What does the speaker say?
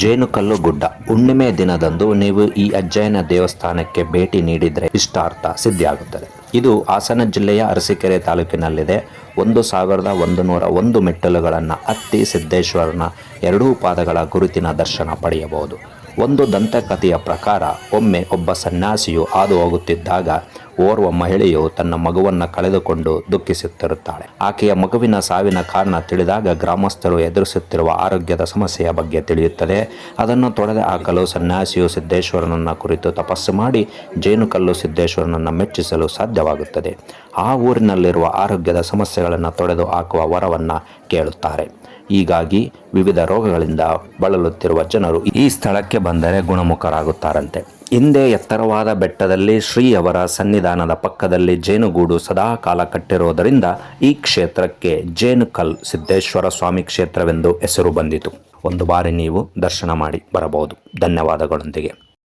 ಜೇನುಕಲ್ಲು ಗುಡ್ಡ. ಹುಣ್ಣಿಮೆ ದಿನದಂದು ನೀವು ಈ ಅಜ್ಜಯ್ಯನ ದೇವಸ್ಥಾನಕ್ಕೆ ಭೇಟಿ ನೀಡಿದರೆ ಇಷ್ಟಾರ್ಥ ಸಿದ್ಧಿಯಾಗುತ್ತದೆ. ಇದು ಹಾಸನ ಜಿಲ್ಲೆಯ ಅರಸೀಕೆರೆ ತಾಲೂಕಿನಲ್ಲಿದೆ. 1101 ಮೆಟ್ಟಿಲುಗಳನ್ನು ಹತ್ತಿ ಸಿದ್ದೇಶ್ವರನ ಎರಡೂ ಪಾದಗಳ ಗುರುತಿನ ದರ್ಶನ ಪಡೆಯಬಹುದು. ಒಂದು ದಂತಕಥೆಯ ಪ್ರಕಾರ ಒಮ್ಮೆ ಒಬ್ಬ ಸನ್ಯಾಸಿಯು ಹಾದು ಹೋಗುತ್ತಿದ್ದಾಗ ಓರ್ವ ಮಹಿಳೆಯು ತನ್ನ ಮಗುವನ್ನು ಕಳೆದುಕೊಂಡು ದುಃಖಿಸುತ್ತಿರುತ್ತಾಳೆ. ಆಕೆಯ ಮಗುವಿನ ಸಾವಿನ ಕಾರಣ ತಿಳಿದಾಗ ಗ್ರಾಮಸ್ಥರು ಎದುರಿಸುತ್ತಿರುವ ಆರೋಗ್ಯದ ಸಮಸ್ಯೆಯ ಬಗ್ಗೆ ತಿಳಿಯುತ್ತದೆ. ಅದನ್ನು ತೊಡೆದು ಹಾಕಲು ಸನ್ಯಾಸಿಯು ಸಿದ್ದೇಶ್ವರನನ್ನು ಕುರಿತು ತಪಸ್ಸು ಮಾಡಿ ಜೇನುಕಲ್ಲು ಸಿದ್ದೇಶ್ವರನನ್ನು ಮೆಚ್ಚಿಸಲು ಸಾಧ್ಯವಾಗುತ್ತದೆ. ಆ ಊರಿನಲ್ಲಿರುವ ಆರೋಗ್ಯದ ಸಮಸ್ಯೆಗಳನ್ನು ತೊಡೆದು ಹಾಕುವ ವರವನ್ನು ಕೇಳುತ್ತಾರೆ. ಹೀಗಾಗಿ ವಿವಿಧ ರೋಗಗಳಿಂದ ಬಳಲುತ್ತಿರುವ ಜನರು ಈ ಸ್ಥಳಕ್ಕೆ ಬಂದರೆ ಗುಣಮುಖರಾಗುತ್ತಾರಂತೆ. ಹಿಂದೆ ಎತ್ತರವಾದ ಬೆಟ್ಟದಲ್ಲಿ ಶ್ರೀಯವರ ಸನ್ನಿಧಾನದ ಪಕ್ಕದಲ್ಲಿ ಜೇನುಗೂಡು ಸದಾ ಕಾಲ ಕಟ್ಟಿರುವುದರಿಂದ ಈ ಕ್ಷೇತ್ರಕ್ಕೆ ಜೇನುಕಲ್ ಸಿದ್ದೇಶ್ವರ ಸ್ವಾಮಿ ಕ್ಷೇತ್ರವೆಂದು ಹೆಸರು ಬಂದಿತು. ಒಂದು ಬಾರಿ ನೀವು ದರ್ಶನ ಮಾಡಿ ಬರಬಹುದು. ಧನ್ಯವಾದಗಳೊಂದಿಗೆ.